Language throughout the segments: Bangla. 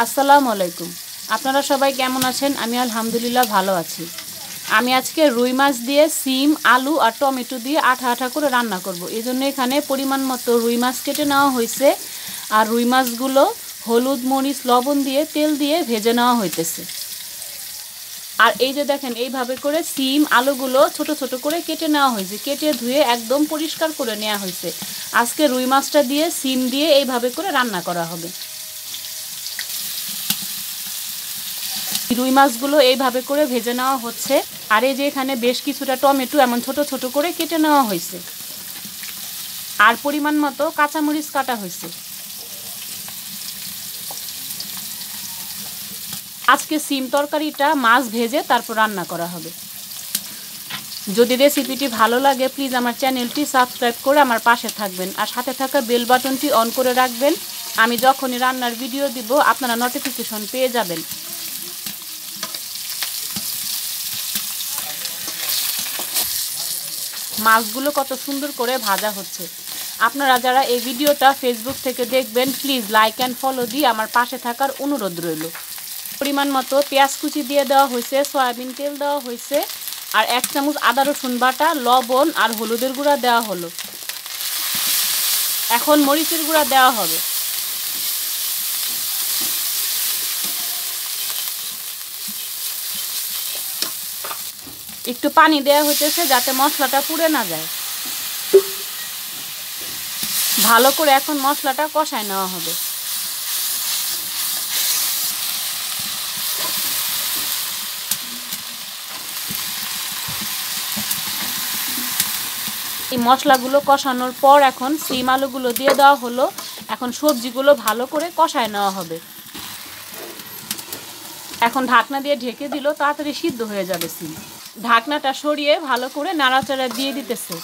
আসসালামু আলাইকুম। আপনারা সবাই কেমন আছেন? আমি আলহামদুলিল্লাহ ভালো আছি। আমি আজকে রুই মাছ দিয়ে সিম, আলু আর টমেটো দিয়ে আঠা আঠা করে রান্না করব। এই জন্য এখানে পরিমাণ মতো রুই মাছ কেটে নেওয়া হয়েছে। আর রুই মাছগুলো হলুদ, মরিচ, লবণ দিয়ে তেল দিয়ে ভেজে নেওয়া হইতেছে। আর এই যে দেখেন, এইভাবে করে সিম, আলুগুলো ছোট ছোট করে কেটে নেওয়া হয়েছে। কেটে ধুয়ে একদম পরিষ্কার করে নেওয়া হয়েছে। আজকে রুই মাছটা দিয়ে সিম দিয়ে এইভাবে করে রান্না করা হবে। রুই মাছগুলো এইভাবে করে ভেজে নেওয়া হচ্ছে। আর এই যে এখানে বেশ কিছুটা টমেটো এমন ছোট ছোট করে কেটে নেওয়া হয়েছে। আর পরিমাণ মতো কাঁচামরিচ কাটা হয়েছে। আজকে সিম তরকারিটা মাছ ভেজে তারপর রান্না করা হবে। যদি রেসিপিটি ভালো লাগে প্লিজ আমার চ্যানেলটি সাবস্ক্রাইব করে আমার পাশে থাকবেন। আর সাথে থাকা বেল বাটনটি অন করে রাখবেন। আমি যখনই রান্নার ভিডিও দিব আপনারা নোটিফিকেশন পেয়ে যাবেন। মাছগুলো কত সুন্দর করে ভাজা হচ্ছে। আপনারা যারা এই ভিডিওটা ফেসবুক থেকে দেখবেন প্লিজ লাইক অ্যান্ড ফলো দিয়ে আমার পাশে থাকার অনুরোধ রইল। পরিমাণ মতো পেঁয়াজ কুচি দিয়ে দেওয়া হয়েছে, সয়াবিন তেল দেওয়া হয়েছে, আর 1 চামচ আদা রসুন বাটা, লবণ আর হলুদের গুঁড়া দেওয়া হলো। এখন মরিচের গুঁড়া দেওয়া হবে। একটু পানি দেওয়া হইতেছে যাতে মশলাটা পুড়ে না যায়। ভালো করে এখন মশলাটা কষায় নেওয়া হবে। এই মশলাগুলো কষানোর পর এখন সিম আলুগুলো দিয়ে দেওয়া হলো। এখন সবজিগুলো ভালো করে কষায় নেওয়া হবে। এখন ঢাকনা দিয়ে ঢেকে দিল, তাড়াতাড়ি সিদ্ধ হয়ে যাবে সিম। ঢাকনাটা সরিয়ে ভালো করে নাড়াচাড়া দিয়ে দিতেছে।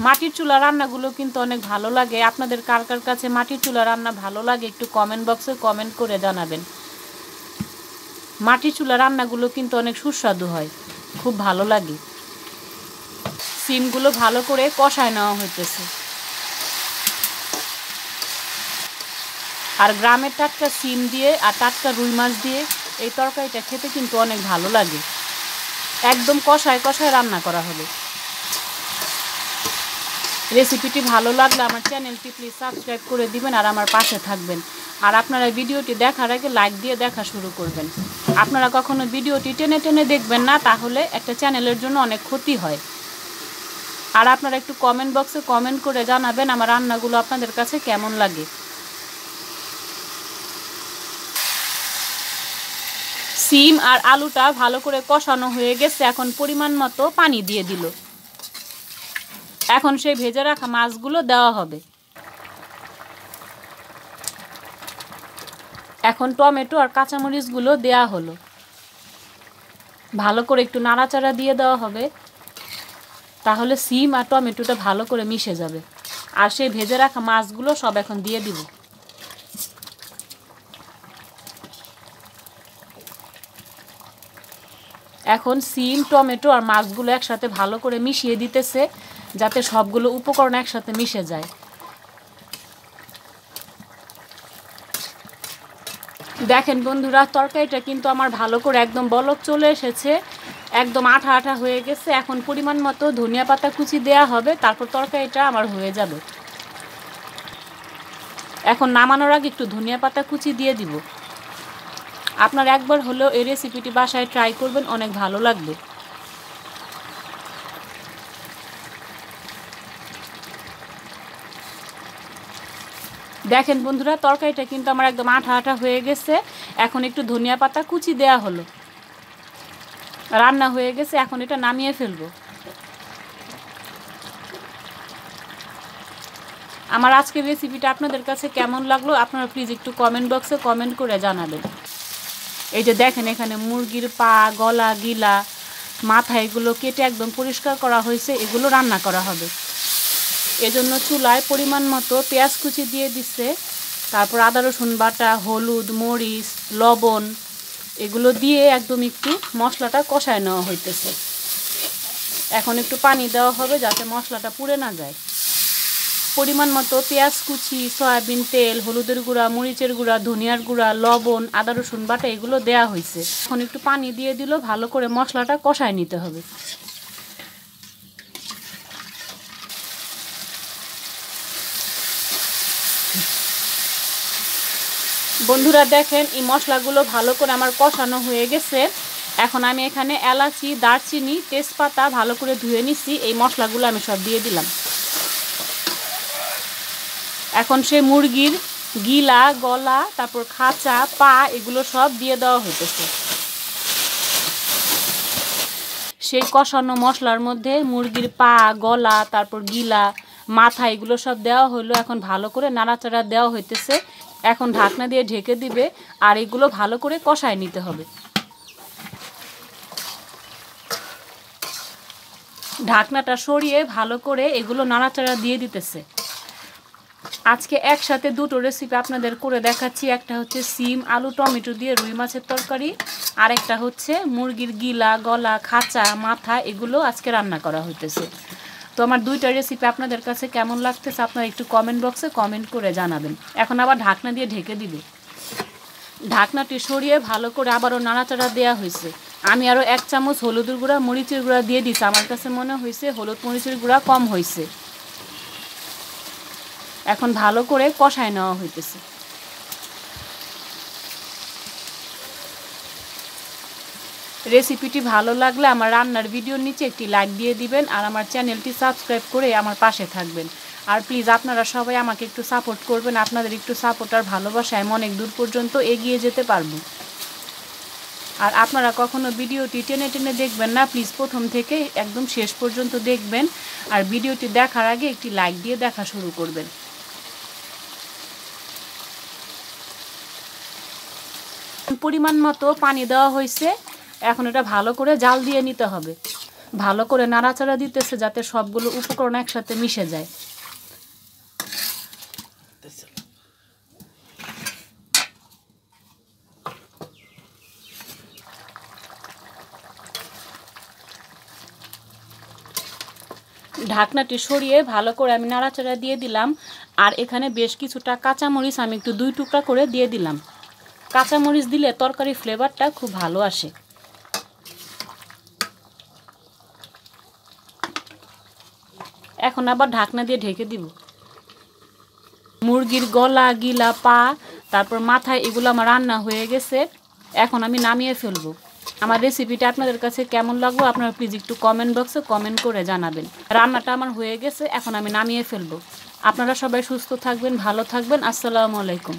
মাটির চুলা রান্নাগুলো কিন্তু অনেক ভালো লাগে। আপনাদের কার কার কাছে মাটির চুলা রান্না ভালো লাগে একটু কমেন্ট বক্সে কমেন্ট করে জানাবেন। মাটির চুলা রান্নাগুলো কিন্তু অনেক সুস্বাদু হয়, খুব ভালো লাগে। সিমগুলো ভালো করে কষায় নেওয়া হইতেছে। আর গ্রামের টাটকা সিম দিয়ে আর টাটকা রুই মাছ দিয়ে এই তরকারিটা খেতে কিন্তু অনেক ভালো লাগে। একদম কষায় কষায় রান্না করা হবে। রেসিপিটি ভালো লাগলে আমার চ্যানেলটি প্লিজ সাবস্ক্রাইব করে দিবেন আর আমার পাশে থাকবেন। আর আপনারা ভিডিওটি দেখার আগে লাইক দিয়ে দেখা শুরু করবেন। আপনারা কখনো ভিডিওটি টেনে টেনে দেখবেন না, তাহলে একটা চ্যানেলের জন্য অনেক ক্ষতি হয়। আর আপনারা একটু কমেন্ট বক্সে কমেন্ট করে জানাবেন আমার রান্নাগুলো আপনাদের কাছে কেমন লাগে। সিম আর আলুটা ভালো করে কষানো হয়ে গেছে। এখন পরিমাণ মতো পানি দিয়ে দিল। এখন সেই ভেজে রাখা মাছগুলো দেওয়া হবে। এখন টমেটো আর কাঁচামরিচগুলো দেওয়া হলো। ভালো করে একটু নাড়াচাড়া দিয়ে দেওয়া হবে, তাহলে সিম আর টমেটোটা ভালো করে মিশে যাবে। আর সেই ভেজে রাখা মাছগুলো সব এখন দিয়ে দিব। এখন সিম, টমেটো আর মাছগুলো একসাথে ভালো করে মিশিয়ে দিতেছে, যাতে সবগুলো উপকরণ একসাথে মিশে যায়। দেখেন বন্ধুরা, তরকারিটা কিন্তু আমার ভালো করে একদম বলক চলে এসেছে, একদম আঠা আঠা হয়ে গেছে। এখন পরিমাণ মতো ধনিয়া পাতা কুচি দেওয়া হবে, তারপর তরকারিটা আমার হয়ে যাবে। এখন নামানোর আগে একটু ধনিয়া পাতা কুচি দিয়ে দিব। আপনারা একবার হলেও এই রেসিপিটি বাসায় ট্রাই করবেন, অনেক ভালো লাগবে। দেখেন বন্ধুরা, তরকারিটা কিন্তু আমার একদম আঠা আঠা হয়ে গেছে। এখন একটু ধনিয়া পাতা কুচি দেওয়া হলো। রান্না হয়ে গেছে, এখন এটা নামিয়ে ফেলবো। আমার আজকের রেসিপিটা আপনাদের কাছে কেমন লাগলো আপনারা প্লিজ একটু কমেন্ট বক্সে কমেন্ট করে জানাবেন। এই যে দেখেন, এখানে মুরগির পা, গলা, গিলা, মাথা এগুলো কেটে একদম পরিষ্কার করা হয়েছে। এগুলো রান্না করা হবে। এজন্য চুলায় পরিমাণ মতো পেঁয়াজ কুচি দিয়ে দিচ্ছে, তারপর আদা রসুন বাটা, হলুদ, মরিচ, লবণ এগুলো দিয়ে একদম একটু মশলাটা কষায় নেওয়া হইতেছে। এখন একটু পানি দেওয়া হবে যাতে মশলাটা পুড়ে না যায়। পরিমাণ মতো পেঁয়াজ কুচি, সয়াবিন তেল, হলুদের গুঁড়া, মরিচের গুঁড়া, ধনিয়ার গুঁড়া, লবণ, আদা রসুন বাটা এগুলো দেওয়া হয়েছে। এখন একটু পানি দিয়ে দিল, ভালো করে মশলাটা কষায় নিতে হবে। বন্ধুরা দেখেন এই মশলাগুলো ভালো করে আমার কষানো হয়ে গেছে। এখন আমি এখানে এলাচি, দারচিনি, তেজপাতা ভালো করে ধুয়ে নিছি, এই মশলাগুলো আমি সব দিয়ে দিলাম। এখন সেই মুরগির গিলা, গলা, তারপর খাঁচা, পা এগুলো সব দিয়ে দেওয়া হইতেছে। সেই কষানো মশলার মধ্যে মুরগির পা, গলা, তারপর গিলা, মাথা এগুলো সব দেওয়া হলো। এখন ভালো করে নাড়াচাড়া দেওয়া হইতেছে। এখন ঢাকনা দিয়ে ঢেকে দিবে আর এগুলো ভালো করে কষায় নিতে হবে। ঢাকনাটা সরিয়ে ভালো করে এগুলো নাড়াচাড়া দিয়ে দিতেছে। আজকে একসাথে দুটো রেসিপি আপনাদের করে দেখাচ্ছি। একটা হচ্ছে সিম, আলু, টমেটো দিয়ে রুই মাছের তরকারি, আর একটা হচ্ছে মুরগির গিলা, গলা, খাঁচা, মাথা এগুলো আজকে রান্না করা হইতেছে। তো আমার দুইটা রেসিপি আপনাদের কাছে কেমন লাগতেছে আপনারা একটু কমেন্ট বক্সে কমেন্ট করে জানাবেন। এখন আবার ঢাকনা দিয়ে ঢেকে দিবে। ঢাকনাটি সরিয়ে ভালো করে আবারও নাড়াচাড়া দেওয়া হয়েছে। আমি আরও 1 চামচ হলুদের গুঁড়া, মরিচের গুঁড়া দিয়ে দিচ্ছি। আমার কাছে মনে হয়েছে হলুদ মরিচের গুঁড়া কম হয়েছে। এখন ভালো করে কষায় নেওয়া হইতেছে। রেসিপিটি ভালো লাগলে আমার রান্নার ভিডিওর নিচে একটি লাইক দিয়ে দিবেন আর আমার চ্যানেলটি সাবস্ক্রাইব করে আমার পাশে থাকবেন। আর প্লিজ আপনারা সবাই আমাকে একটু সাপোর্ট করবেন। আপনাদের একটু সাপোর্ট আর ভালোবাসায় আমি অনেক দূর পর্যন্ত এগিয়ে যেতে পারবো। আর আপনারা কখনো ভিডিওটি টেনে টেনে দেখবেন না, প্লিজ প্রথম থেকে একদম শেষ পর্যন্ত দেখবেন। আর ভিডিওটি দেখার আগে একটি লাইক দিয়ে দেখা শুরু করবেন। পরিমাণ মতো পানি দেওয়া হয়েছে। এখন এটা ভালো করে জাল দিয়ে নিতে হবে। ভালো করে নাড়াচাড়া দিতেছে যাতে সবগুলো উপকরণ একসাথে মিশে যায়। ঢাকনাটি সরিয়ে ভালো করে আমি নাড়াচাড়া দিয়ে দিলাম। আর এখানে বেশ কিছুটা কাঁচামরিচ আমি একটু 2 টুকরা করে দিয়ে দিলাম। কাঁচামরিচ দিলে তরকারির ফ্লেভারটা খুব ভালো আসে। এখন আবার ঢাকনা দিয়ে ঢেকে দিব। মুরগির গলা, গিলা, পা, তারপর মাথা এগুলো আমার রান্না হয়ে গেছে। এখন আমি নামিয়ে ফেলবো। আমার রেসিপিটা আপনাদের কাছে কেমন লাগলো আপনারা প্লিজ একটু কমেন্ট বক্সে কমেন্ট করে জানাবেন। রান্নাটা আমার হয়ে গেছে, এখন আমি নামিয়ে ফেলবো। আপনারা সবাই সুস্থ থাকবেন, ভালো থাকবেন। আসসালামু আলাইকুম।